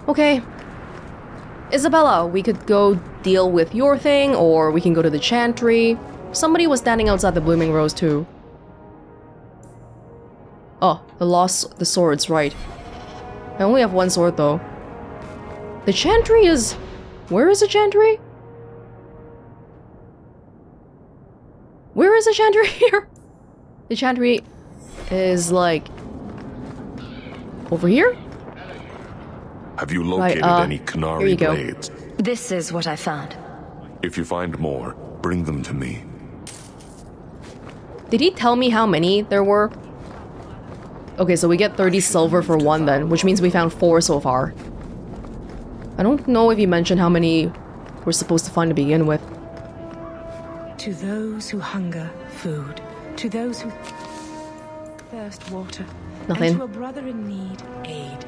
Okay. Isabella, we could go deal with your thing, or we can go to the chantry. Somebody was standing outside the Blooming Rose too. Oh, the swords, right. I only have one sword though. The chantry is... Where is the chantry? Where is the chantry here? The chantry is like... over here? Have you located any Canary blades? This is what I found. If you find more, bring them to me. Did he tell me how many there were? Okay, so we get 30 silver for one then, which means we found 4 so far. I don't know if he mentioned how many we're supposed to find to begin with. To those who hunger, food. To those who thirst, water. Nothing. And to a brother in need, aid.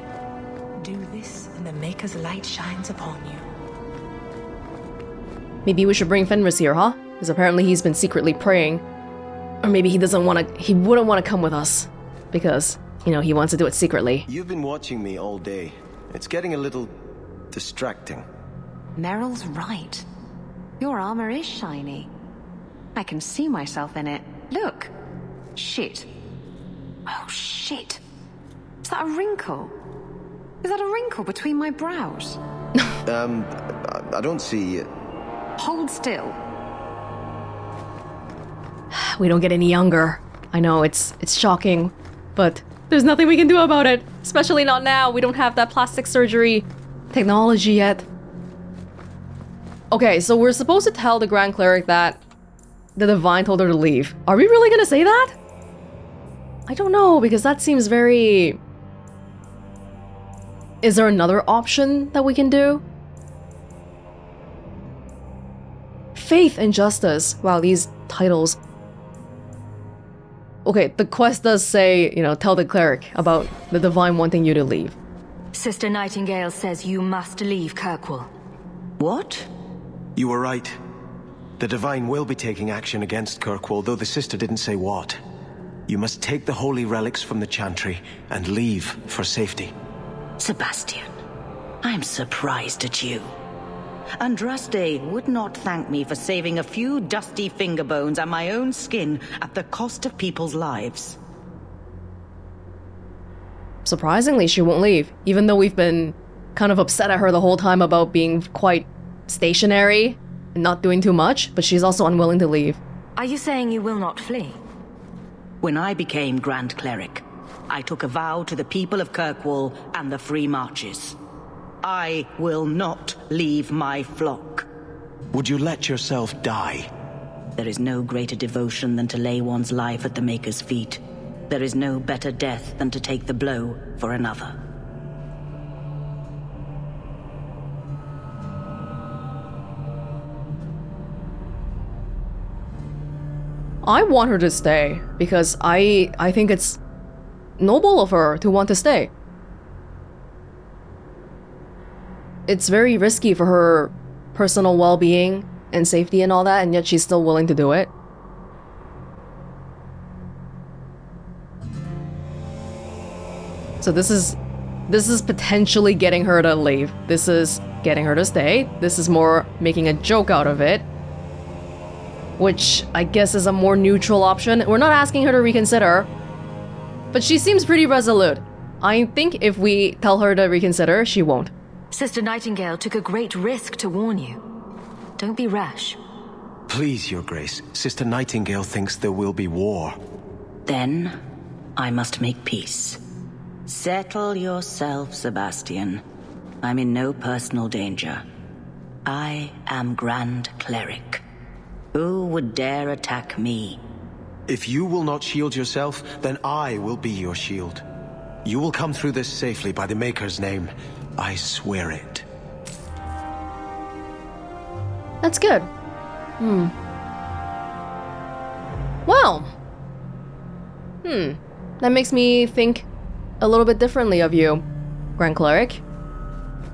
Do this, and the Maker's light shines upon you. Maybe we should bring Fenris here, huh? Because apparently he's been secretly praying. Or maybe he doesn't want to... He wouldn't want to come with us. Because, you know, he wants to do it secretly. You've been watching me all day. It's getting a little... distracting. Meryl's right. Your armor is shiny. I can see myself in it. Look. Shit. Oh, shit. Is that a wrinkle? Is that a wrinkle between my brows? I don't see... Hold still. We don't get any younger. I know, it's shocking. But there's nothing we can do about it. Especially not now. We don't have that plastic surgery technology yet. Okay, so we're supposed to tell the Grand Cleric that the Divine told her to leave. Are we really gonna say that? I don't know, because that seems very... Is there another option that we can do? Faith and Justice. Wow, these titles. Okay, the quest does say, you know, tell the cleric about the Divine wanting you to leave. Sister Nightingale says you must leave Kirkwall. What? You were right. The Divine will be taking action against Kirkwall, though the sister didn't say what. You must take the holy relics from the chantry and leave for safety. Sebastian, I'm surprised at you. Andraste would not thank me for saving a few dusty finger bones and my own skin at the cost of people's lives. Surprisingly, she won't leave, even though we've been kind of upset at her the whole time about being quite stationary and not doing too much, but she's also unwilling to leave. Are you saying you will not flee? When I became Grand Cleric, I took a vow to the people of Kirkwall and the Free Marches. I will not leave my flock. Would you let yourself die? There is no greater devotion than to lay one's life at the Maker's feet. There is no better death than to take the blow for another. I want her to stay, because I think it's noble of her to want to stay. It's very risky for her personal well-being and safety and all that, and yet she's still willing to do it. So this is potentially getting her to leave. This is getting her to stay. This is more making a joke out of it, which I guess is a more neutral option. We're not asking her to reconsider, but she seems pretty resolute. I think if we tell her to reconsider, she won't. Sister Nightingale took a great risk to warn you. Don't be rash. Please, Your Grace. Sister Nightingale thinks there will be war. Then, I must make peace. Settle yourself, Sebastian. I'm in no personal danger. I am Grand Cleric. Who would dare attack me? If you will not shield yourself, then I will be your shield. You will come through this safely by the Maker's name. I swear it. That's good. Well. That makes me think a little bit differently of you, Grand Cleric.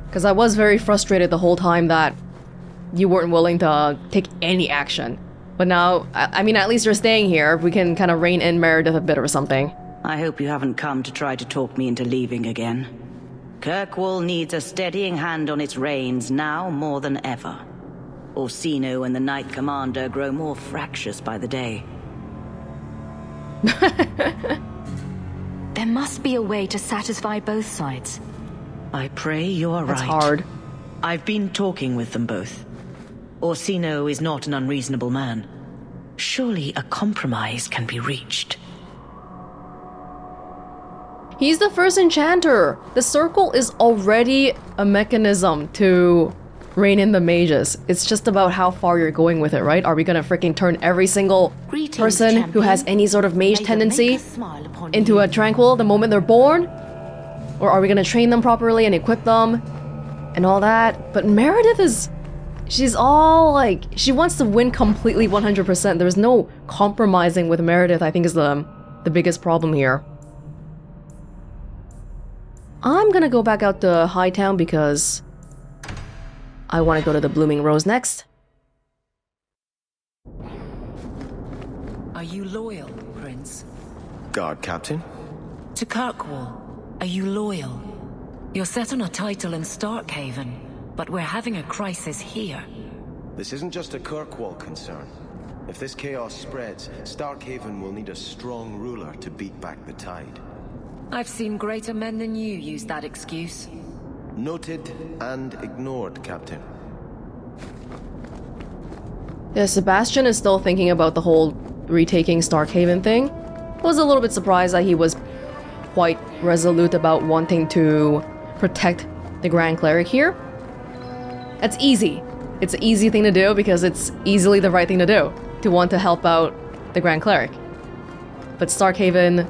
Because I was very frustrated the whole time that you weren't willing to take any action. But now, I mean, at least you're staying here. We can kind of rein in Meredith a bit or something. I hope you haven't come to try to talk me into leaving again. Kirkwall needs a steadying hand on its reins now more than ever. Orsino and the Knight Commander grow more fractious by the day. There must be a way to satisfy both sides. I pray you are right. That's hard. I've been talking with them both. Orsino is not an unreasonable man. Surely a compromise can be reached. He's the first enchanter. The circle is already a mechanism to rein in the mages. It's just about how far you're going with it, right? Are we gonna freaking turn every single person who has any sort of mage tendency into a tranquil the moment they're born? Or are we gonna train them properly and equip them and all that? But Meredith is... she's all like... she wants to win completely 100%. There's no compromising with Meredith, I think is the biggest problem here. I'm gonna go back out to Hightown because I want to go to the Blooming Rose next. Are you loyal, Prince? Guard Captain? To Kirkwall, are you loyal? You're set on a title in Starkhaven, but we're having a crisis here. This isn't just a Kirkwall concern. If this chaos spreads, Starkhaven will need a strong ruler to beat back the tide. I've seen greater men than you use that excuse. Noted and ignored, Captain. Yeah, Sebastian is still thinking about the whole retaking Starkhaven thing. I was a little bit surprised that he was quite resolute about wanting to protect the Grand Cleric here. That's easy. It's an easy thing to do because it's easily the right thing to do, to want to help out the Grand Cleric. But Starkhaven,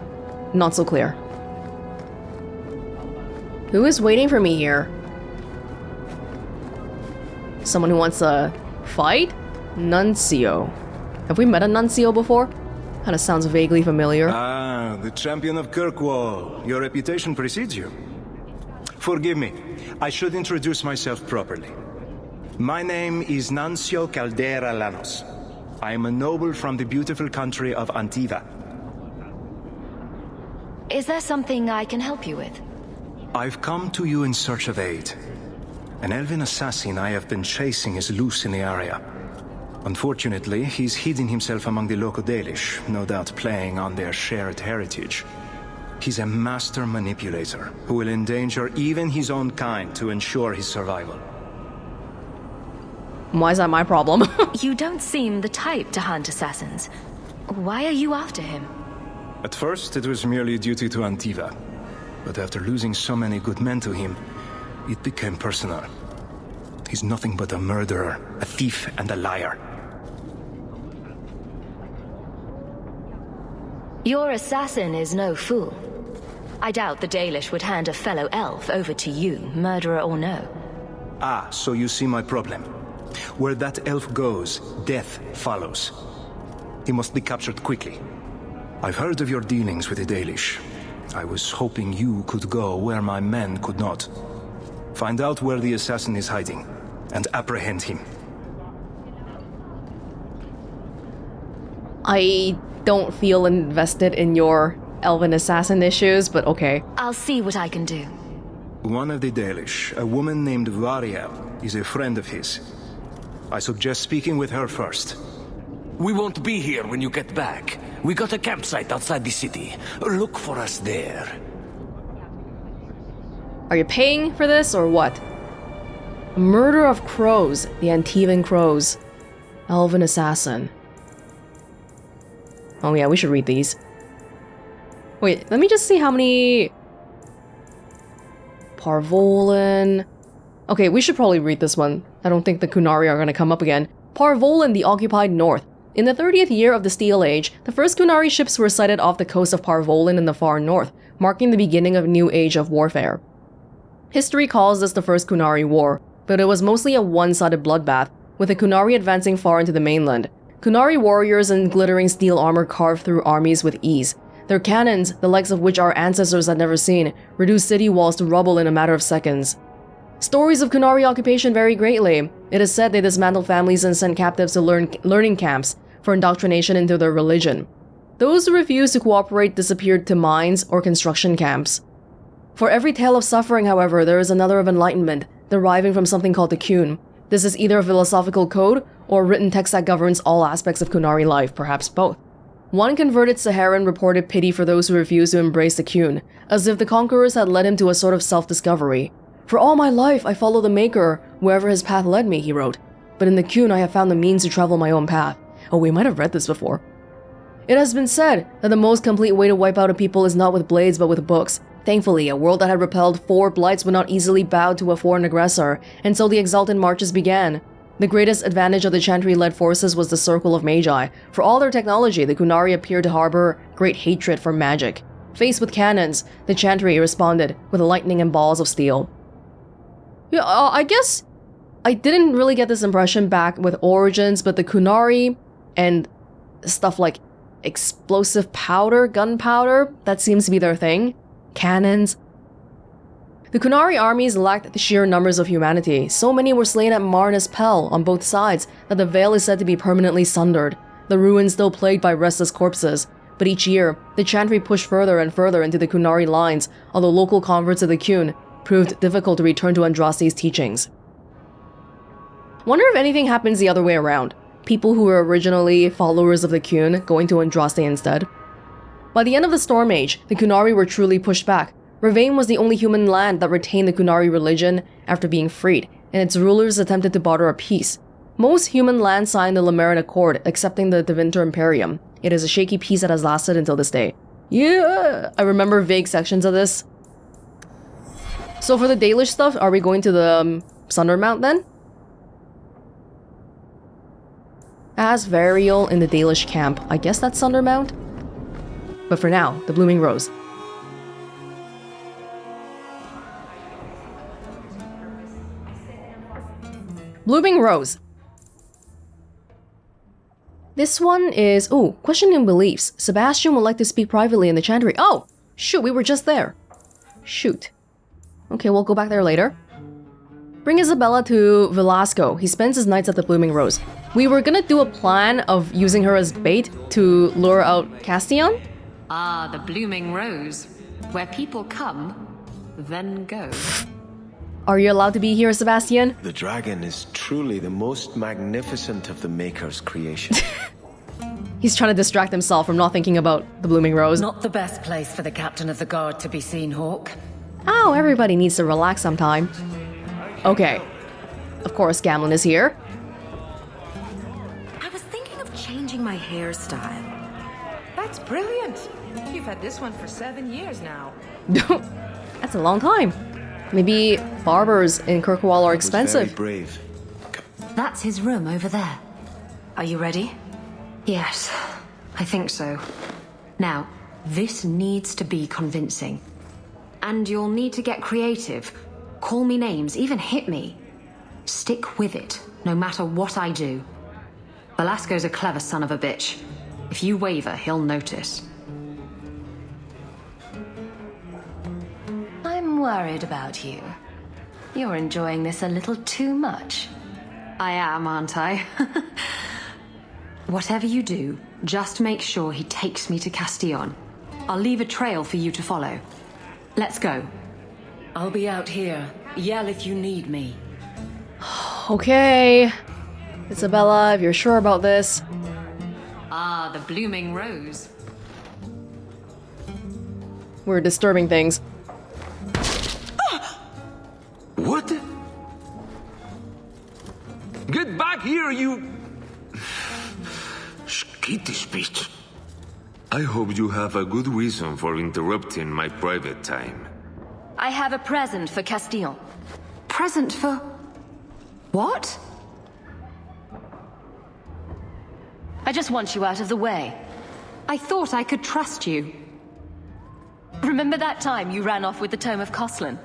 not so clear. Who is waiting for me here? Someone who wants to fight? Nuncio. Have we met a Nuncio before? Kinda sounds vaguely familiar. Ah, the Champion of Kirkwall. Your reputation precedes you. Forgive me, I should introduce myself properly. My name is Nuncio Caldera Lanos. I am a noble from the beautiful country of Antiva. Is there something I can help you with? I've come to you in search of aid. An elven assassin I have been chasing is loose in the area. Unfortunately, he's hidden himself among the local Dalish, no doubt playing on their shared heritage. He's a master manipulator who will endanger even his own kind to ensure his survival. Why is that my problem? You don't seem the type to hunt assassins. Why are you after him? At first, it was merely a duty to Antiva. But after losing so many good men to him, it became personal. He's nothing but a murderer, a thief, and a liar. Your assassin is no fool. I doubt the Dalish would hand a fellow elf over to you, murderer or no. Ah, so you see my problem. Where that elf goes, death follows. He must be captured quickly. I've heard of your dealings with the Dalish. I was hoping you could go where my men could not. Find out where the assassin is hiding, and apprehend him. I don't feel invested in your elven assassin issues, but okay. I'll see what I can do. One of the Dalish, a woman named Variel, is a friend of his. I suggest speaking with her first. We won't be here when you get back. We got a campsite outside the city. Look for us there. Are you paying for this or what? Murder of Crows, the Antivan Crows. Elven Assassin. Oh yeah, we should read these. Wait, let me just see how many... Parvolin... Okay, we should probably read this one. I don't think the Kunari are gonna come up again. Parvolin, the occupied north. In the 30th year of the Steel Age, the first Kunari ships were sighted off the coast of Parvolin in the far north, marking the beginning of a new age of warfare. History calls this the First Kunari War, but it was mostly a one-sided bloodbath, with the Kunari advancing far into the mainland. Kunari warriors in glittering steel armor carved through armies with ease. Their cannons, the likes of which our ancestors had never seen, reduced city walls to rubble in a matter of seconds. Stories of Kunari occupation vary greatly. It is said they dismantled families and sent captives to learning camps for indoctrination into their religion. Those who refused to cooperate disappeared to mines or construction camps. For every tale of suffering, however, there is another of enlightenment, deriving from something called the Qun. This is either a philosophical code or a written text that governs all aspects of Qunari life, perhaps both. One converted Saharan reported pity for those who refused to embrace the Qun, as if the conquerors had led him to a sort of self-discovery. For all my life, I follow the Maker, wherever his path led me, he wrote. But in the Qun, I have found the means to travel my own path. Oh, we might have read this before. It has been said that the most complete way to wipe out a people is not with blades, but with books. Thankfully, a world that had repelled 4 blights would not easily bow to a foreign aggressor, and so the exultant marches began. The greatest advantage of the Chantry-led forces was the Circle of Magi. For all their technology, the Qunari appeared to harbor great hatred for magic. Faced with cannons, the Chantry responded with lightning and balls of steel. Yeah, I guess I didn't really get this impression back with Origins, but the Qunari and stuff like explosive powder, gunpowder, that seems to be their thing. Cannons. The Qunari armies lacked the sheer numbers of humanity. So many were slain at Marnes Pel on both sides that the Vale is said to be permanently sundered, the ruins still plagued by restless corpses. But each year, the Chantry pushed further and further into the Qunari lines, although local converts of the Qun proved difficult to return to Andraste's teachings. Wonder if anything happens the other way around. People who were originally followers of the Qun going to Andraste instead. By the end of the Storm Age, the Qunari were truly pushed back. Ravain was the only human land that retained the Qunari religion after being freed, and its rulers attempted to barter a peace. Most human land signed the Lemurian Accord, excepting the Devinter Imperium. It is a shaky peace that has lasted until this day. Yeah, I remember vague sections of this. So for the Dalish stuff, are we going to the Sundermount then? As Varial in the Dalish camp. I guess that's Sundermount? But for now, the Blooming Rose. Blooming Rose. This one is... Oh, questioning beliefs. Sebastian would like to speak privately in the Chantry. Oh! Shoot, we were just there. Shoot. Okay, we'll go back there later. Bring Isabella to Velasco. He spends his nights at the Blooming Rose. We were gonna do a plan of using her as bait to lure out Castillon. Ah, the Blooming Rose. Where people come, then go. Are you allowed to be here, Sebastian? The dragon is truly the most magnificent of the Maker's creation. He's trying to distract himself from not thinking about the Blooming Rose. Not the best place for the captain of the guard to be seen, Hawke. Oh, everybody needs to relax sometime. Okay. Of course, Gamlen is here. I was thinking of changing my hairstyle. That's brilliant. You've had this one for 7 years now. That's a long time. Maybe barbers in Kirkwall are expensive. Very brave. That's his room over there. Are you ready? Yes, I think so. Now, this needs to be convincing. And you'll need to get creative. Call me names, even hit me. Stick with it, no matter what I do. Velasco's a clever son of a bitch. If you waver, he'll notice. I'm worried about you. You're enjoying this a little too much. I am, aren't I? Whatever you do, just make sure he takes me to Castillon. I'll leave a trail for you to follow. Let's go. I'll be out here. Yell if you need me. Okay. Isabella, if you're sure about this. Ah, the Blooming Rose. We're disturbing things. What? Get back here, you... skittish bitch. I hope you have a good reason for interrupting my private time. I have a present for Castillon. Present for... what? I just want you out of the way. I thought I could trust you. Remember that time you ran off with the Tome of Castillon?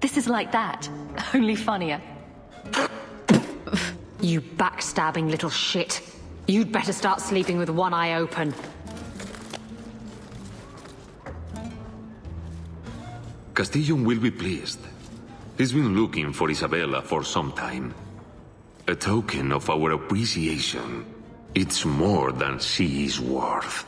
This is like that, only funnier. You backstabbing little shit. You'd better start sleeping with one eye open. Castillon will be pleased. He's been looking for Isabella for some time. A token of our appreciation. It's more than she is worth.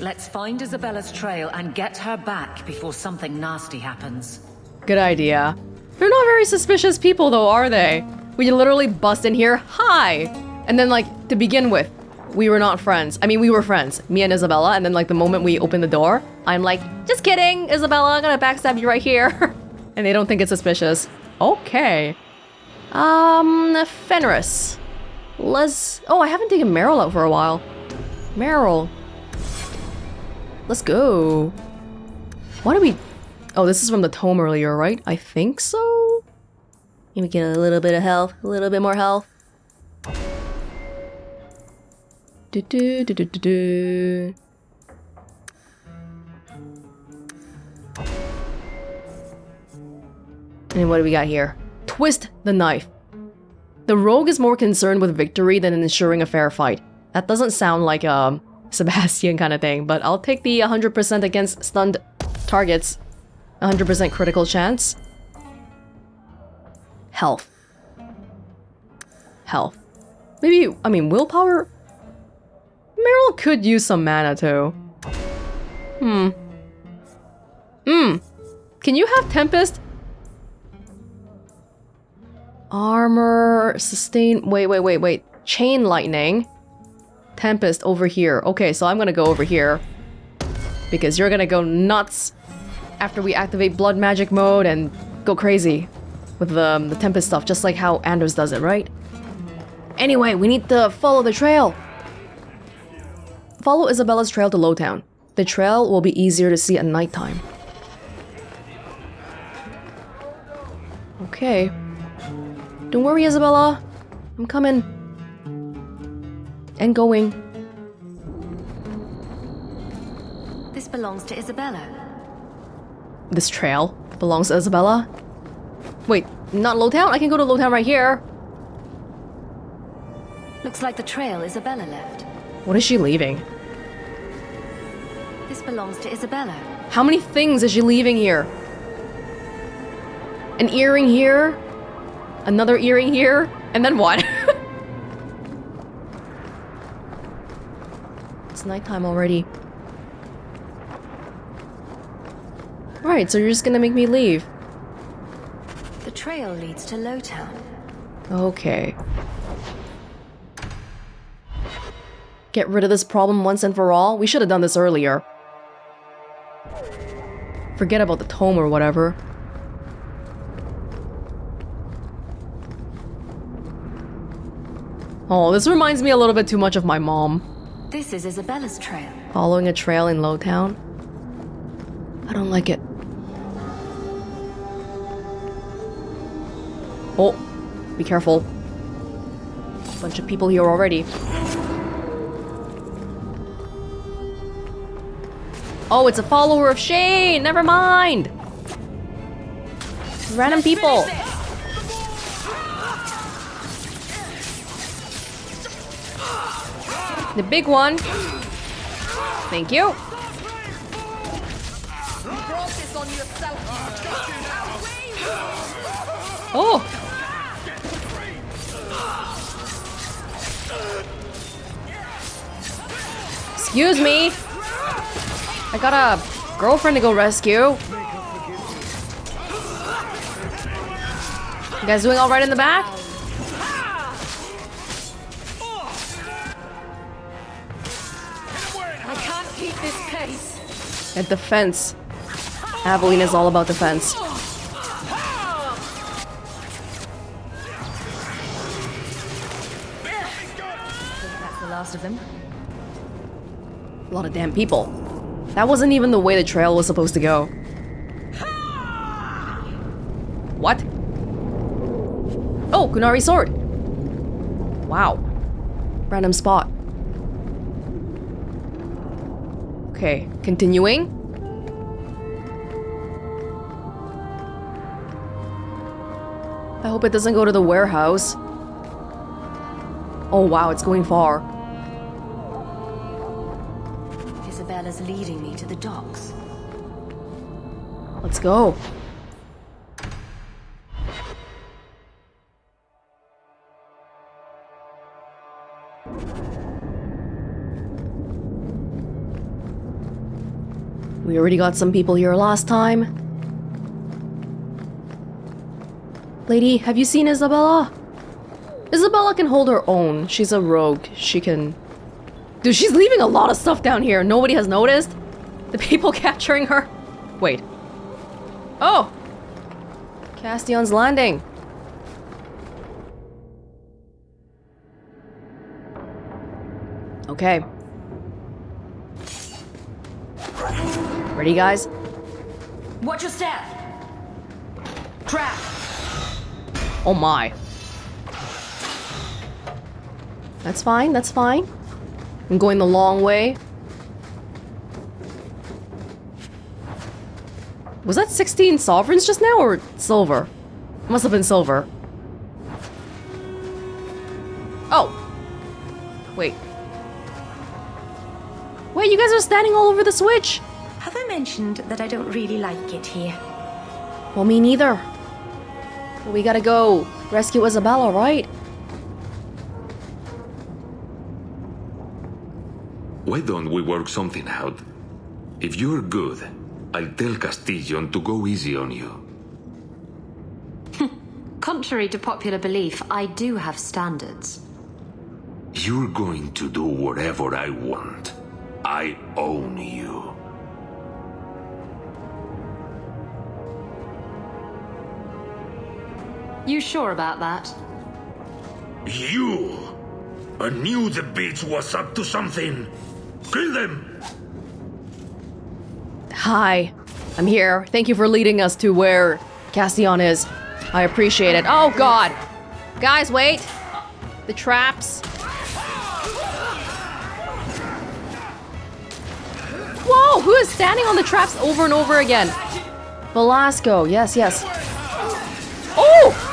Let's find Isabella's trail and get her back before something nasty happens. Good idea. They're not very suspicious people though, are they? We literally bust in here, hi! And then like, to begin with, we were not friends. I mean, we were friends, me and Isabella, and then like the moment we open the door, I'm like, just kidding, Isabella, I'm gonna backstab you right here. And they don't think it's suspicious. Okay. Fenris. Oh, I haven't taken Meryl out for a while. Meryl. Let's go. Why do we... Oh, this is from the tome earlier, right? I think so? Let me get a little bit of health. A little bit more health. Do-do-do-do-do-do. And what do we got here? Twist the knife. The rogue is more concerned with victory than ensuring a fair fight. That doesn't sound like a Sebastian kind of thing, but I'll take the 100% against stunned targets. 100% critical chance. Health. Health. Maybe, I mean, willpower? Meryl could use some mana too. Can you have Tempest? Armor, sustain, wait. Chain lightning. Tempest over here. Okay, so I'm gonna go over here. Because you're gonna go nuts after we activate blood magic mode and go crazy with the Tempest stuff, just like how Anders does it, right? Anyway, we need to follow the trail. Follow Isabella's trail to Lowtown. The trail will be easier to see at nighttime. Okay. Don't worry, Isabella. I'm coming. And going. This belongs to Isabella. This trail belongs to Isabella? Wait, not Lowtown? I can go to Lowtown right here. Looks like the trail Isabella left. What is she leaving? This belongs to Isabella. How many things is she leaving here? An earring here? Another earring here? And then what? It's nighttime already. Right, so you're just gonna make me leave. The trail leads to Lowtown. Okay. Get rid of this problem once and for all? We should have done this earlier. Forget about the tome or whatever. Oh, this reminds me a little bit too much of my mom. This is Isabella's trail. Following a trail in Lowtown? I don't like it. Oh, be careful. Bunch of people here already. Oh, it's a follower of Shane! Never mind! Random people! The big one! Thank you! Oh! Excuse me! I got a girlfriend to go rescue. You guys doing alright in the back? I can't keep this pace. At defense. Aveline is all about defense. That's the last of them. A lot of damn people. That wasn't even the way the trail was supposed to go. What? Oh, Kunari's sword. Wow. Random spot. Okay, continuing. I hope it doesn't go to the warehouse. Oh wow, it's going far. Isabella's leading me to the docks. Let's go. We already got some people here last time. Lady, have you seen Isabella? Isabella can hold her own. She's a rogue. She can... Dude, she's leaving a lot of stuff down here. Nobody has noticed? The people capturing her? Wait. Oh! Castillon's landing. Okay. Ready, guys? Watch your step. Trap. Oh my. That's fine, that's fine. I'm going the long way. Was that 16 sovereigns just now, or silver? Must have been silver. Oh. Wait. Wait, you guys are standing all over the switch! Have I mentioned that I don't really like it here? Well, me neither. We gotta go rescue Isabella, right? Why don't we work something out? If you're good, I'll tell Castillon to go easy on you. Contrary to popular belief, I do have standards. You're going to do whatever I want. I own you. You sure about that? You! I knew the bitch was up to something. Kill them! Hi. I'm here. Thank you for leading us to where Castillon is. I appreciate it. Oh god! Guys, wait! The traps. Whoa! Who is standing on the traps over and over again? Velasco. Yes, yes. Oh!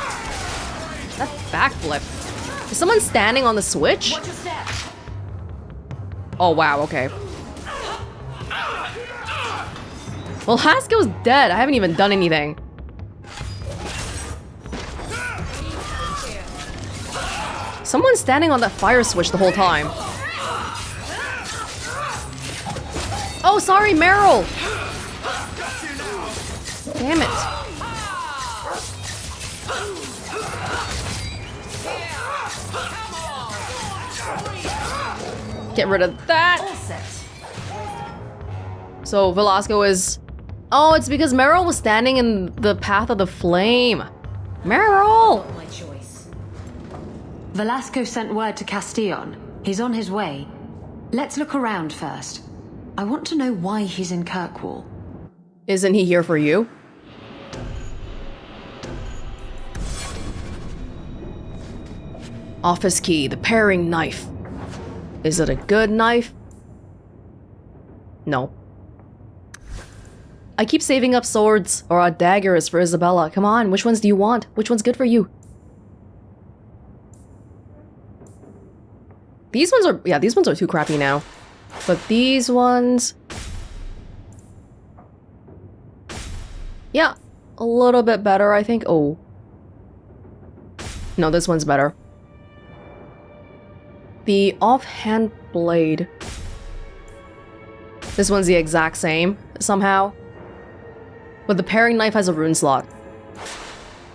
That backflip. Is someone standing on the switch? Oh wow, okay. Well, Haskell's dead. I haven't even done anything. Someone's standing on that fire switch the whole time. Oh, sorry, Meryl! Damn it. Get rid of that. So Velasco is... Oh, it's because Meryl was standing in the path of the flame. Meryl! My choice. Velasco sent word to Castillon. He's on his way. Let's look around first. I want to know why he's in Kirkwall. Isn't he here for you? Office key, the paring knife. Is it a good knife? No. I keep saving up swords or daggers for Isabella. Come on, which ones do you want? Which one's good for you? These ones are... Yeah, these ones are too crappy now. But these ones... Yeah, a little bit better, I think. Oh. No, this one's better. The offhand blade. This one's the exact same, somehow. But the paring knife has a rune slot.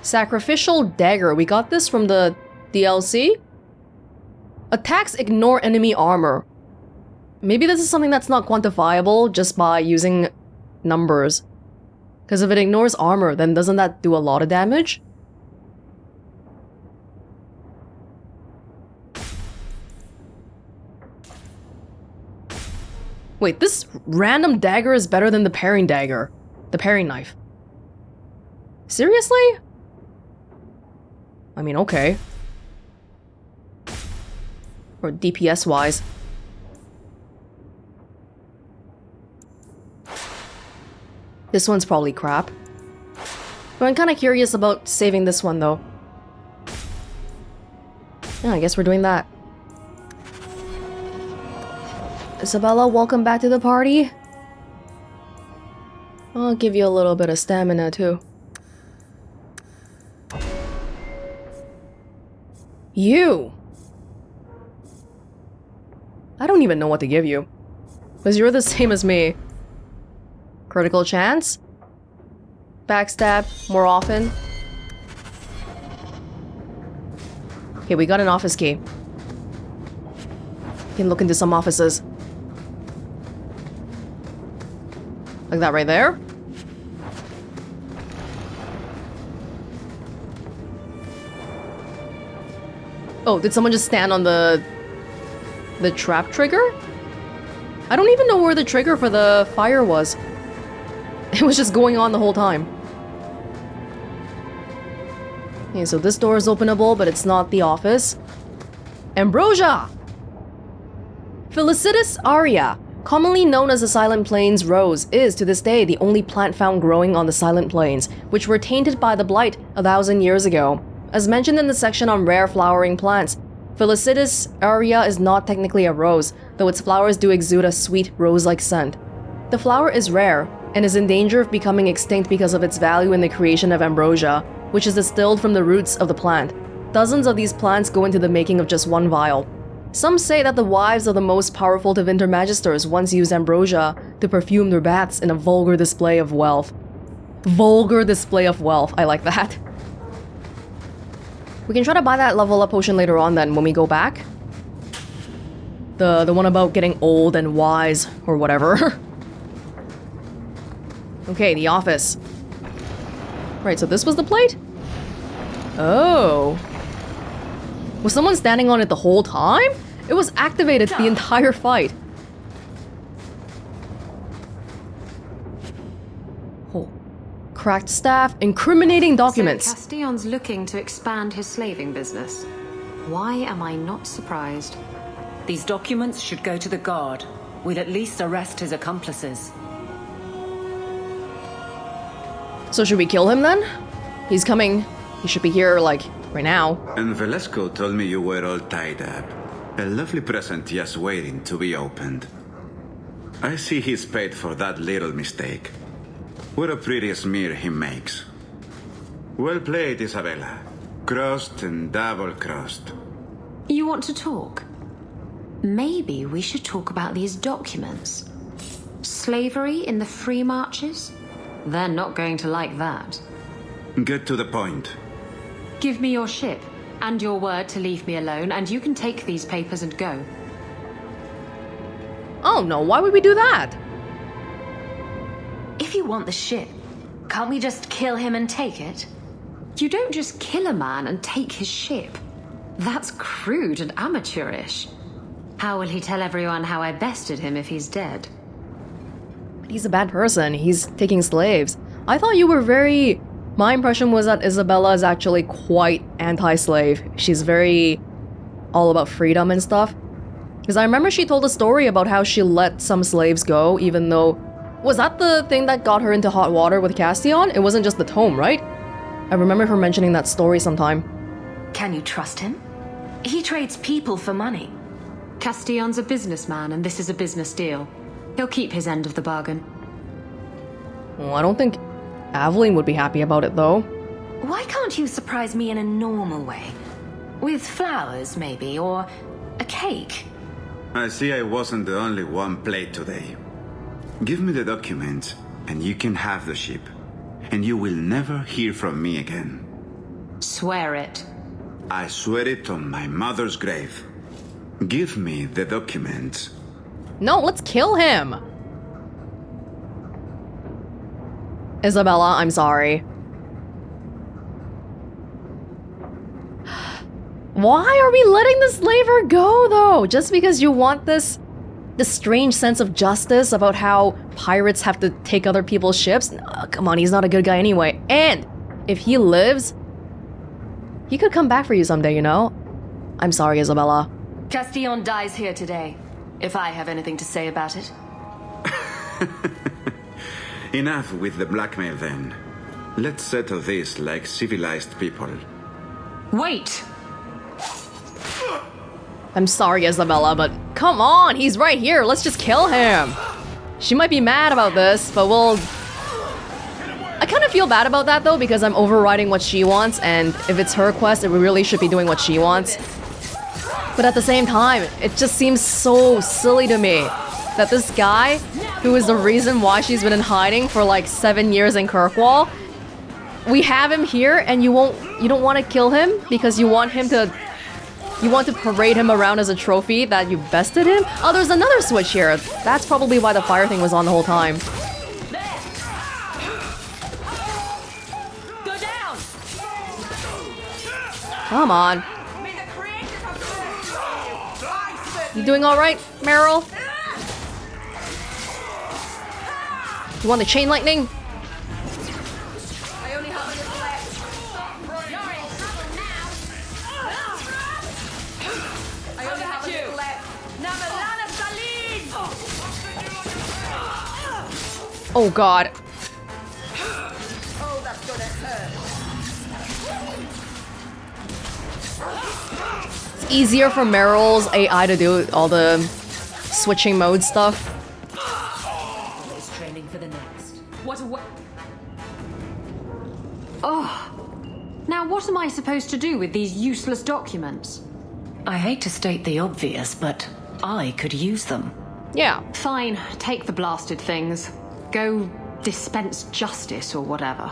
Sacrificial dagger. We got this from the DLC. Attacks ignore enemy armor. Maybe this is something that's not quantifiable just by using numbers. Because if it ignores armor, then doesn't that do a lot of damage? Wait, this random dagger is better than the paring dagger. The paring knife. Seriously? I mean, okay. Or DPS-wise. This one's probably crap. But I'm kind of curious about saving this one, though. Yeah, I guess we're doing that. Isabella, welcome back to the party. I'll give you a little bit of stamina, too. You! I don't even know what to give you. Because you're the same as me. Critical chance. Backstab more often. Okay, we got an office key. We can look into some offices. Like that right there. Oh, did someone just stand on the trap trigger? I don't even know where the trigger for the fire was. It was just going on the whole time. Okay, so this door is openable, but it's not the office. Ambrosia! Felicitas aria, commonly known as the Silent Plains rose, is to this day the only plant found growing on the Silent Plains, which were tainted by the blight 1,000 years ago. As mentioned in the section on rare flowering plants, Felicitas aria is not technically a rose, though its flowers do exude a sweet rose-like scent. The flower is rare, and is in danger of becoming extinct because of its value in the creation of ambrosia, which is distilled from the roots of the plant. Dozens of these plants go into the making of just one vial. Some say that the wives of the most powerful Tevinter Magisters once used ambrosia to perfume their baths in a vulgar display of wealth. Vulgar display of wealth, I like that. We can try to buy that level up potion later on then when we go back. The one about getting old and wise, or whatever. Okay, the office. Right, so this was the plate? Oh. Was someone standing on it the whole time? It was activated the entire fight. Oh. Cracked staff, incriminating documents. So Castillon's looking to expand his slaving business. Why am I not surprised? These documents should go to the guard. We'll at least arrest his accomplices. So should we kill him then? He's coming. He should be here, like, right now. And Velasco told me you were all tied up. A lovely present just waiting to be opened. I see he's paid for that little mistake. What a pretty smear he makes. Well played, Isabella. Crossed and double-crossed. You want to talk? Maybe we should talk about these documents. Slavery in the free marches? They're not going to like that. Get to the point. Give me your ship, and your word to leave me alone, and you can take these papers and go. Oh no, why would we do that? If you want the ship, can't we just kill him and take it? You don't just kill a man and take his ship. That's crude and amateurish. How will he tell everyone how I bested him if he's dead? But he's a bad person. He's taking slaves. I thought you were very... My impression was that Isabella is actually quite anti-slave. She's very... all about freedom and stuff. Because I remember she told a story about how she let some slaves go, even though... Was that the thing that got her into hot water with Castillon? It wasn't just the tome, right? I remember her mentioning that story sometime. Can you trust him? He trades people for money. Castillon's a businessman, and this is a business deal. He'll keep his end of the bargain. Well, I don't think Aveline would be happy about it, though. Why can't you surprise me in a normal way? With flowers, maybe, or a cake? I see I wasn't the only one played today. Give me the documents, and you can have the ship. And you will never hear from me again. Swear it. I swear it on my mother's grave. Give me the documents. No, let's kill him! Isabella, I'm sorry. Why are we letting the slaver go, though? Just because you want this strange sense of justice about how pirates have to take other people's ships? Oh, come on, he's not a good guy anyway. And if he lives, he could come back for you someday, you know? I'm sorry, Isabella. Castillon dies here today, if I have anything to say about it. Enough with the blackmail then. Let's settle this like civilized people. Wait! I'm sorry, Isabella, but come on, he's right here. Let's just kill him. She might be mad about this, but we'll... I kind of feel bad about that, though, because I'm overriding what she wants, and if it's her quest, it really should be doing what she wants. But at the same time, it just seems so silly to me that this guy who is the reason why she's been in hiding for like 7 years in Kirkwall. We have him here and you don't want to kill him because you want to parade him around as a trophy that you bested him? Oh, there's another switch here. That's probably why the fire thing was on the whole time. Go down. Come on. You doing alright, Meryl? You want the chain lightning? I only have a little left. You're in trouble now. I only have a little left. Namalana Saline! Oh god. Oh, that's gonna hurt. It's easier for Meryl's AI to do all the switching mode stuff. Training for the next. What? Oh. Now what am I supposed to do with these useless documents? I hate to state the obvious, but I could use them. Yeah. Fine, take the blasted things. Go dispense justice or whatever.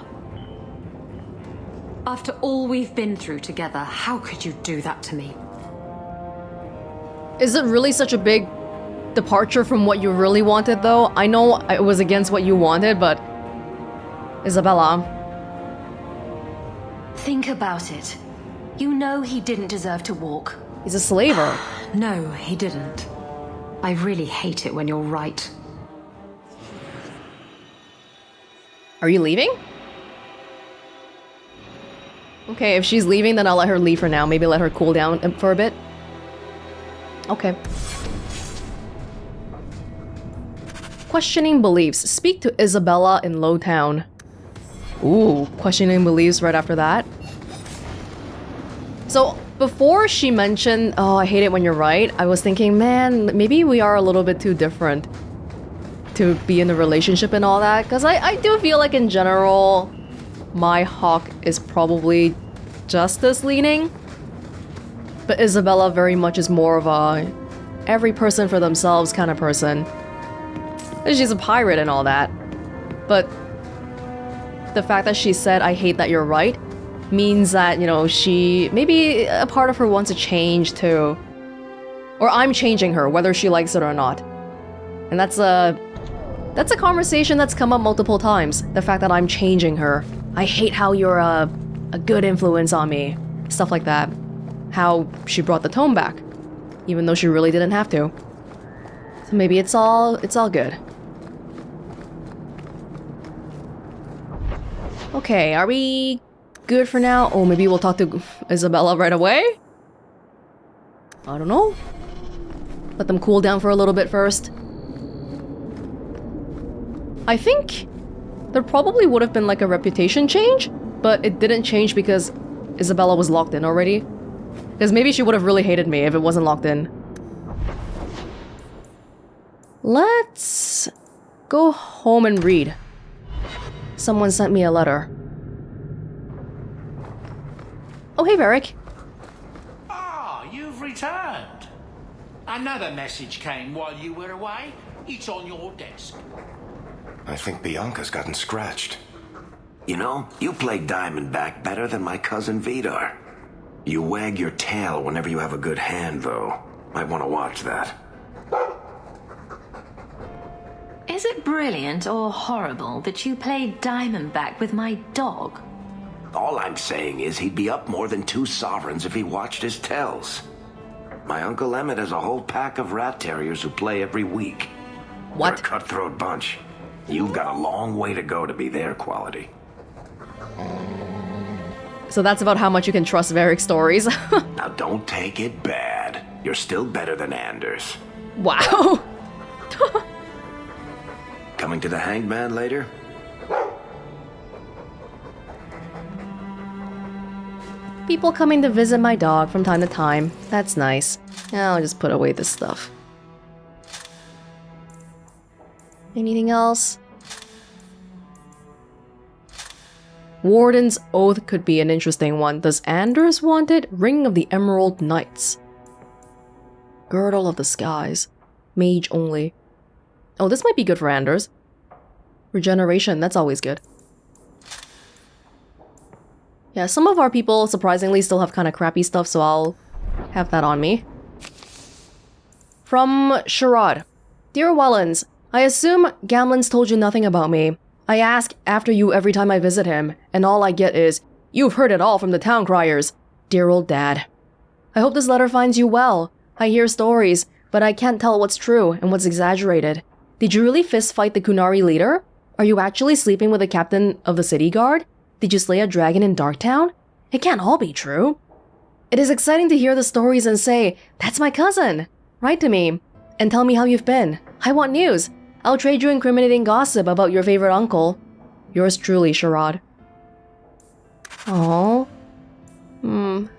After all we've been through together, how could you do that to me? Is it really such a big departure from what you really wanted, though? I know it was against what you wanted, but... Isabella. Think about it. You know he didn't deserve to walk. He's a slaver. No, he didn't. I really hate it when you're right. Are you leaving? Okay, if she's leaving, then I'll let her leave for now. Maybe let her cool down for a bit. Okay. Questioning beliefs. Speak to Isabella in Lowtown. Ooh, questioning beliefs right after that. So, before she mentioned, oh, I hate it when you're right, I was thinking, man, maybe we are a little bit too different to be in a relationship and all that. Because I do feel like in general, my Hawke is probably justice leaning. But Isabella very much is more of a every person for themselves kind of person. She's a pirate and all that. But the fact that she said, I hate that you're right, means that, you know, she... maybe a part of her wants to change too. Or I'm changing her, whether she likes it or not. And that's a conversation that's come up multiple times. The fact that I'm changing her. I hate how you're a good influence on me. Stuff like that. How she brought the tone back. Even though she really didn't have to. So maybe it's all good. Okay, are we good for now? Oh, maybe we'll talk to Isabella right away? I don't know. Let them cool down for a little bit first. I think there probably would have been like a reputation change, but it didn't change because Isabella was locked in already. Because maybe she would have really hated me if it wasn't locked in. Let's go home and read. Someone sent me a letter. Oh, hey, Varric. Ah, you've returned. Another message came while you were away. It's on your desk. I think Bianca's gotten scratched. You know, you play Diamondback better than my cousin Vidar. You wag your tail whenever you have a good hand, though. Might want to watch that. Is it brilliant or horrible that you played Diamondback with my dog? All I'm saying is he'd be up more than 2 sovereigns if he watched his tells. My Uncle Emmett has a whole pack of rat terriers who play every week. What? They're a cutthroat bunch. You've got a long way to go to be their quality. So that's about how much you can trust Varric's stories. Now don't take it bad. You're still better than Anders. Wow. Coming to the Hanged Man later? People coming to visit my dog from time to time. That's nice. I'll just put away this stuff. Anything else? Warden's Oath could be an interesting one. Does Anders want it? Ring of the Emerald Knights. Girdle of the Skies. Mage only. Oh, this might be good for Anders. Regeneration, that's always good. Yeah, some of our people, surprisingly, still have kind of crappy stuff, so I'll have that on me. From Sherrod. Dear Welonz, I assume Gamlen's told you nothing about me. I ask after you every time I visit him, and all I get is, "You've heard it all from the town criers." Dear old dad. I hope this letter finds you well. I hear stories, but I can't tell what's true and what's exaggerated. Did you really fist fight the Kunari leader? Are you actually sleeping with the captain of the city guard? Did you slay a dragon in Darktown? It can't all be true. It is exciting to hear the stories and say, "That's my cousin." Write to me and tell me how you've been. I want news. I'll trade you incriminating gossip about your favorite uncle. Yours truly, Sherrod. Aww.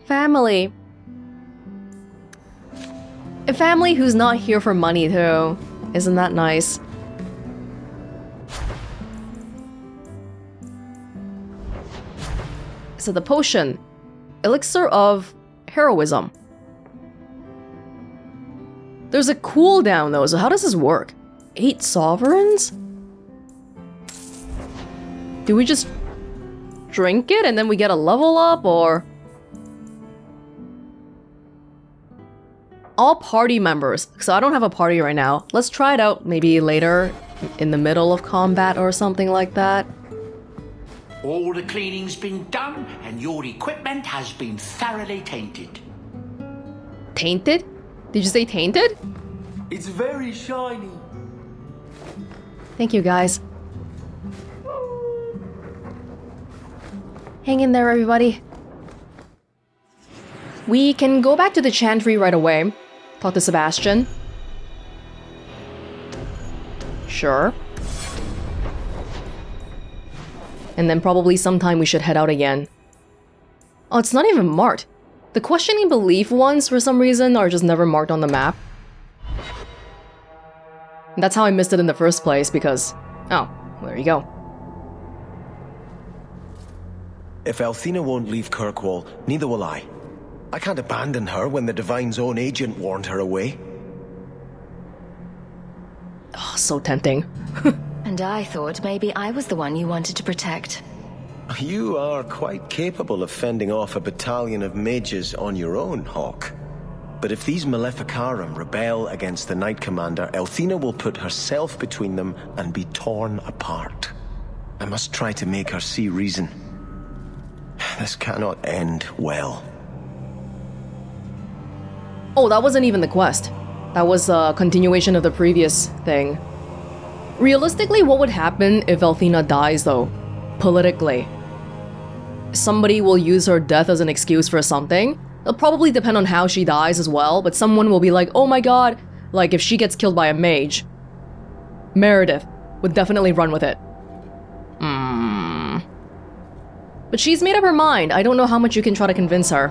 Family. A family who's not here for money, too. Isn't that nice? So the potion. Elixir of Heroism. There's a cooldown though, so how does this work? 8 sovereigns? Do we just drink it and then we get a level up, or? All party members. So I don't have a party right now. Let's try it out maybe later in the middle of combat or something like that. All the cleaning's been done and your equipment has been thoroughly tainted. Tainted? Did you say tainted? It's very shiny. Thank you, guys. Hang in there, everybody. We can go back to the chantry right away. Talk to Sebastian. Sure. And then probably sometime we should head out again. Oh, it's not even marked. The questioning belief ones, for some reason, are just never marked on the map. That's how I missed it in the first place, because... Oh, there you go. If Althena won't leave Kirkwall, neither will I. I can't abandon her when the Divine's own agent warned her away. Oh, so tempting. And I thought maybe I was the one you wanted to protect. You are quite capable of fending off a battalion of mages on your own, Hawke. But if these Maleficarum rebel against the Knight Commander, Althena will put herself between them and be torn apart. I must try to make her see reason. This cannot end well. Oh, that wasn't even the quest. That was a continuation of the previous thing. Realistically, what would happen if Althena dies, though? Politically. Somebody will use her death as an excuse for something. It'll probably depend on how she dies as well, but someone will be like, oh my god, like if she gets killed by a mage. Meredith would definitely run with it. But she's made up her mind. I don't know how much you can try to convince her.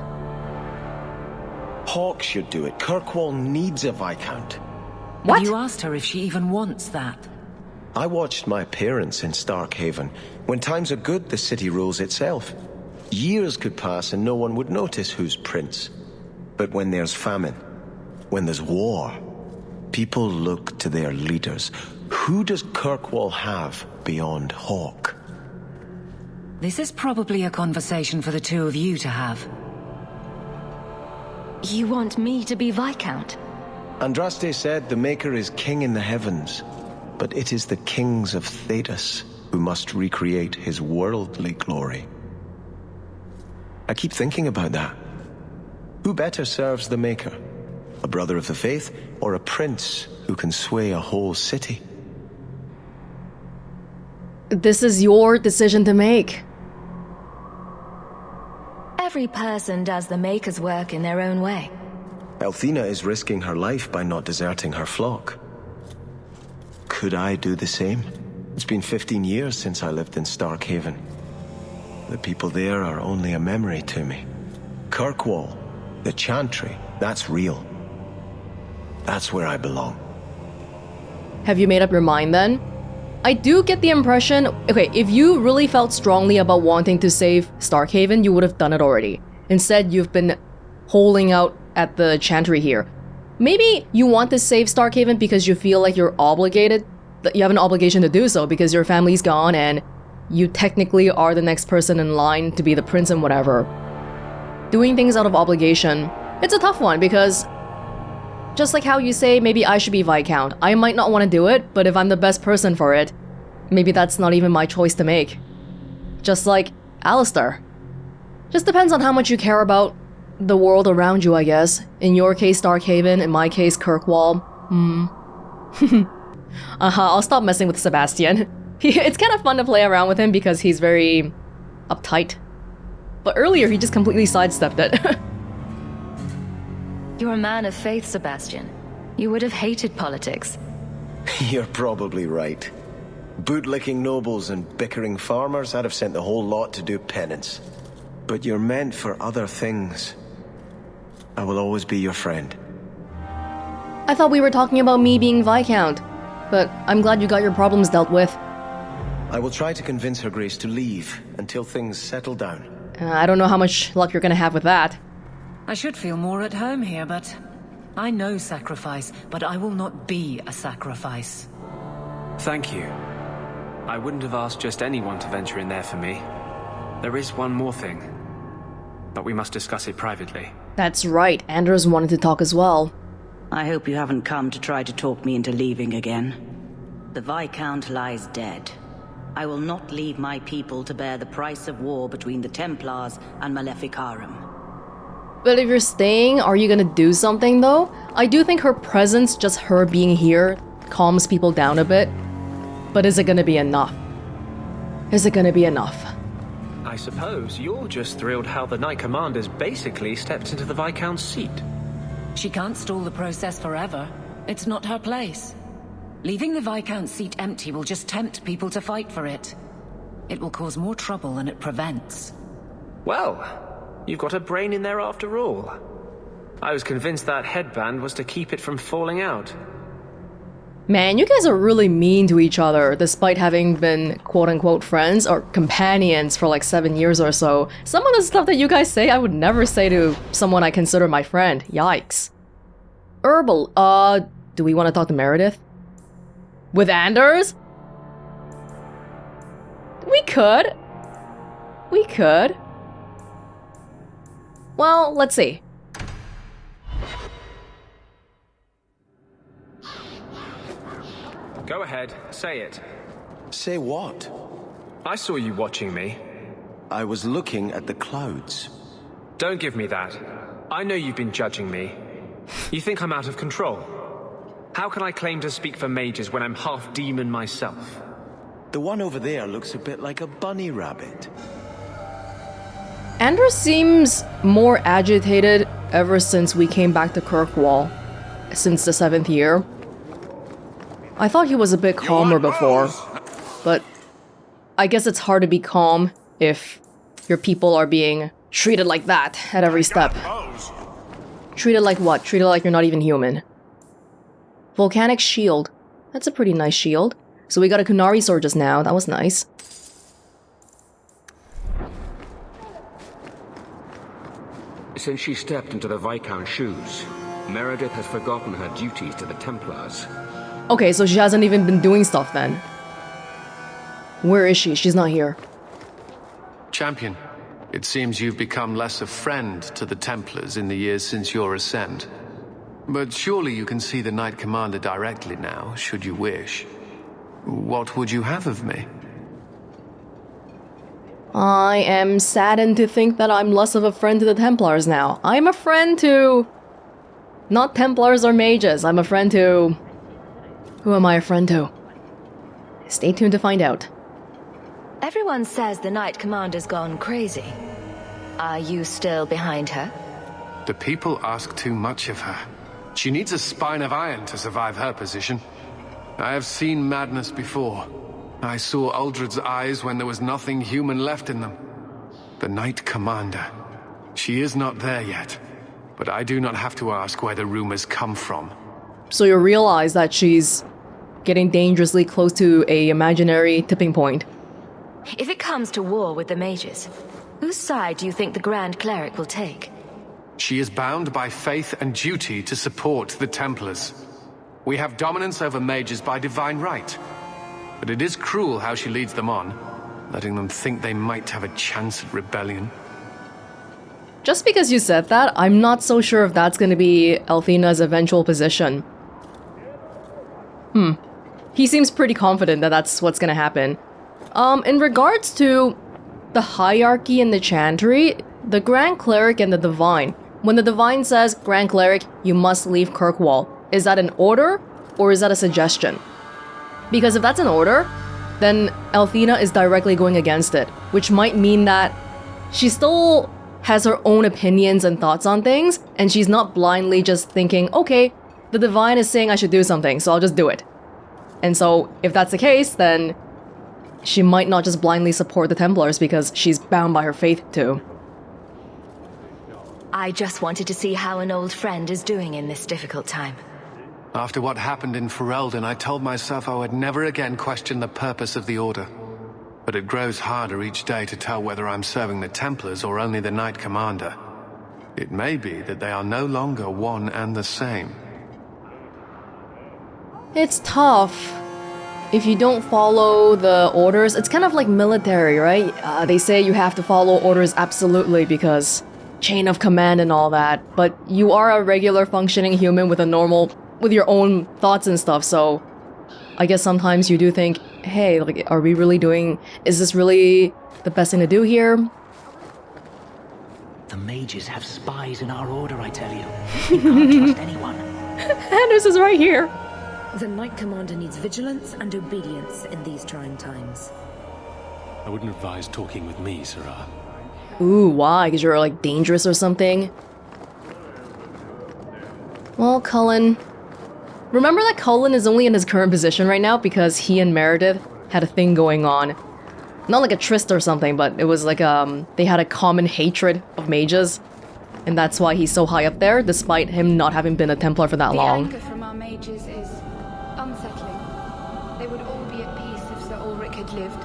Hawke should do it. Kirkwall needs a Viscount. What? Have you asked her if she even wants that? I watched my parents in Starkhaven. When times are good, the city rules itself. Years could pass and no one would notice who's prince. But when there's famine, when there's war, people look to their leaders. Who does Kirkwall have beyond Hawke? This is probably a conversation for the two of you to have. You want me to be Viscount? Andraste said the Maker is king in the heavens, but it is the kings of Thedas who must recreate his worldly glory. I keep thinking about that. Who better serves the Maker? A brother of the faith, or a prince who can sway a whole city? This is your decision to make. Every person does the Maker's work in their own way. Althena is risking her life by not deserting her flock. Could I do the same? It's been 15 years since I lived in Starkhaven. The people there are only a memory to me. Kirkwall, the Chantry, that's real. That's where I belong. Have you made up your mind then? I do get the impression, okay, if you really felt strongly about wanting to save Starkhaven, you would have done it already. Instead, you've been holding out at the Chantry here. Maybe you want to save Starkhaven because you feel like you're obligated you have an obligation to do so because your family's gone and you technically are the next person in line to be the prince and whatever. Doing things out of obligation, it's a tough one because just like how you say maybe I should be Viscount, I might not want to do it, but if I'm the best person for it, maybe that's not even my choice to make. Just like Alistair. Just depends on how much you care about the world around you, I guess. In your case, Darkhaven. In my case, Kirkwall. I'll stop messing with Sebastian. It's kind of fun to play around with him because he's very uptight. But earlier, he just completely sidestepped it. You're a man of faith, Sebastian. You would have hated politics. You're probably right. Bootlicking nobles and bickering farmers, I'd have sent the whole lot to do penance. But you're meant for other things. I will always be your friend. I thought we were talking about me being Viscount, but I'm glad you got your problems dealt with. I will try to convince Her Grace to leave until things settle down. I don't know how much luck you're gonna have with that. I should feel more at home here, but I know sacrifice, but I will not be a sacrifice. Thank you. I wouldn't have asked just anyone to venture in there for me. There is one more thing, but we must discuss it privately. That's right, Anders wanted to talk as well. I hope you haven't come to try to talk me into leaving again. The Viscount lies dead. I will not leave my people to bear the price of war between the Templars and Maleficarum. But if you're staying, are you gonna do something though? I do think her presence, just her being here, calms people down a bit. But is it gonna be enough? Is it gonna be enough? I suppose you're just thrilled how the Knight Commander's basically stepped into the Viscount's seat. She can't stall the process forever. It's not her place. Leaving the Viscount's seat empty will just tempt people to fight for it. It will cause more trouble than it prevents. Well, you've got a brain in there after all. I was convinced that headband was to keep it from falling out. Man, you guys are really mean to each other, despite having been quote-unquote friends or companions for like 7 years or so. Some of the stuff that you guys say, I would never say to someone I consider my friend. Yikes. Herbal, do we want to talk to Meredith? With Anders? We could. We could. Well, let's see. Go ahead, say it. Say what? I saw you watching me. I was looking at the clouds. Don't give me that. I know you've been judging me. You think I'm out of control. How can I claim to speak for mages when I'm half demon myself? The one over there looks a bit like a bunny rabbit. Anders seems more agitated ever since we came back to Kirkwall, since the 7th year. I thought he was a bit calmer before, but I guess it's hard to be calm if your people are being treated like that at every step. Treated like what? Treated like you're not even human. Volcanic shield. That's a pretty nice shield. So we got a Kunari sword just now, that was nice. Since she stepped into the Viscount's shoes, Meredith has forgotten her duties to the Templars. Okay, so she hasn't even been doing stuff then. Where is she? She's not here. Champion, it seems you've become less a friend to the Templars in the years since your ascent. But surely you can see the Knight Commander directly now, should you wish. What would you have of me? I am saddened to think that I'm less of a friend to the Templars now. I'm a friend to... not Templars or mages. I'm a friend to... Who am I a friend to? Stay tuned to find out. Everyone says the Knight Commander's gone crazy. Are you still behind her? The people ask too much of her. She needs a spine of iron to survive her position. I have seen madness before. I saw Uldred's eyes when there was nothing human left in them. The Knight Commander. She is not there yet. But I do not have to ask where the rumors come from. So you realize that she's getting dangerously close to a imaginary tipping point. If it comes to war with the mages, whose side do you think the Grand Cleric will take? She is bound by faith and duty to support the Templars. We have dominance over mages by divine right. But it is cruel how she leads them on, letting them think they might have a chance at rebellion. Just because you said that, I'm not so sure if that's gonna be Althena's eventual position. He seems pretty confident that that's what's gonna happen. In regards to the hierarchy in the Chantry, the Grand Cleric and the Divine. When the Divine says, Grand Cleric, you must leave Kirkwall, is that an order or is that a suggestion? Because if that's an order, then Althena is directly going against it, which might mean that she still has her own opinions and thoughts on things, and she's not blindly just thinking, okay, the Divine is saying I should do something, so I'll just do it. And so, if that's the case, then she might not just blindly support the Templars because she's bound by her faith too. I just wanted to see how an old friend is doing in this difficult time. After what happened in Ferelden, I told myself I would never again question the purpose of the Order. But it grows harder each day to tell whether I'm serving the Templars or only the Knight Commander. It may be that they are no longer one and the same. It's tough. If you don't follow the orders, it's kind of like military, right? They say you have to follow orders absolutely because chain of command and all that, but you are a regular functioning human with your own thoughts and stuff, so I guess sometimes you do think, hey, like, is this really the best thing to do here? The mages have spies in our order, I tell you. You can't trust anyone. Anders is right here. The Knight Commander needs vigilance and obedience in these trying times. I wouldn't advise talking with me, Sirrah. Ooh, why? Because you're, like, dangerous or something? Well, Cullen... Remember that Cullen is only in his current position right now because he and Meredith had a thing going on. Not like a tryst or something, but it was like, they had a common hatred of mages. And that's why he's so high up there, despite him not having been a Templar for that long. The anger from our mages is unsettling. They would all be at peace if Sir Ulrich had lived.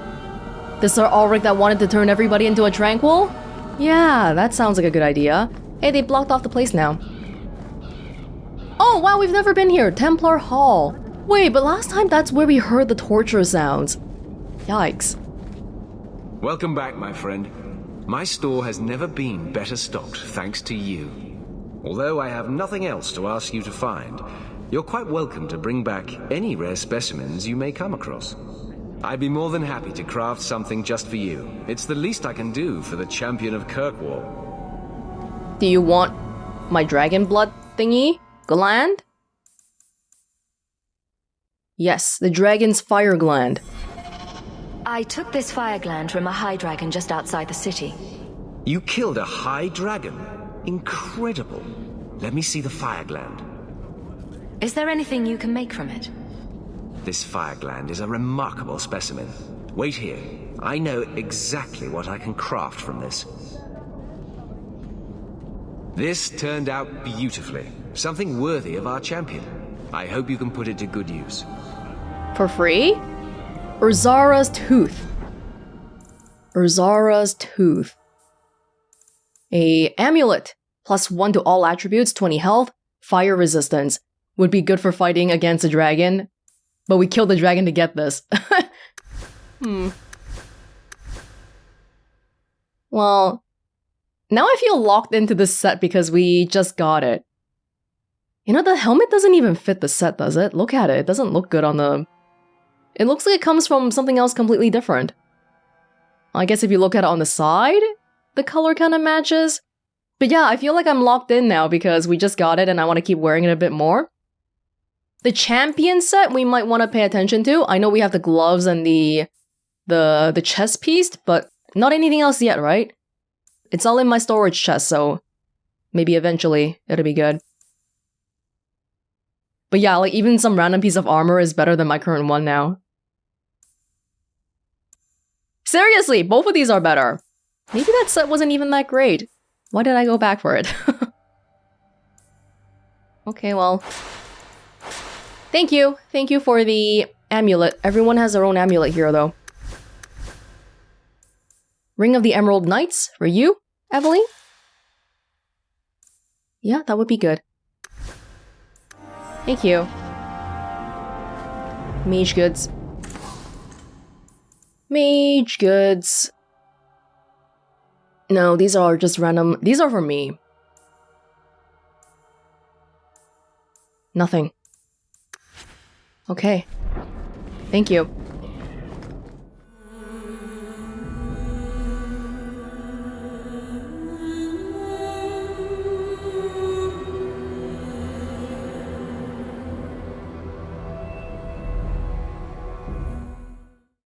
The Sir Ulrich that wanted to turn everybody into a tranquil? Yeah, that sounds like a good idea. Hey, they blocked off the place now. Oh, wow, we've never been here. Templar Hall. Wait, but last time that's where we heard the torture sounds. Yikes. Welcome back, my friend. My store has never been better stocked, thanks to you. Although I have nothing else to ask you to find, you're quite welcome to bring back any rare specimens you may come across. I'd be more than happy to craft something just for you. It's the least I can do for the Champion of Kirkwall. Do you want my dragon blood thingy? Gland? Yes, the dragon's fire gland. I took this fire gland from a high dragon just outside the city. You killed a high dragon? Incredible. Let me see the fire gland. Is there anything you can make from it? This fire gland is a remarkable specimen. Wait here. I know exactly what I can craft from this. This turned out beautifully. Something worthy of our champion. I hope you can put it to good use. For free? Urzara's Tooth. Urzara's Tooth. A amulet. +1 to all attributes, 20 health, fire resistance. Would be good for fighting against a dragon. But we killed the dragon to get this. Well, now I feel locked into this set because we just got it. You know, the helmet doesn't even fit the set, does it? Look at it. It doesn't look good on the... It looks like it comes from something else completely different. I guess if you look at it on the side, the color kind of matches. But yeah, I feel like I'm locked in now because we just got it and I want to keep wearing it a bit more. The champion set we might want to pay attention to. I know we have the gloves and the chest piece, but not anything else yet, right? It's all in my storage chest, so maybe eventually it'll be good. But yeah, like even some random piece of armor is better than my current one now. Seriously, both of these are better. Maybe that set wasn't even that great. Why did I go back for it? Okay, well. Thank you. Thank you for the amulet. Everyone has their own amulet here, though. Ring of the Emerald Knights for you, Evelyn? Yeah, that would be good. Thank you. Mage goods. Mage goods. No, these are just random. These are for me. Nothing. Okay. Thank you.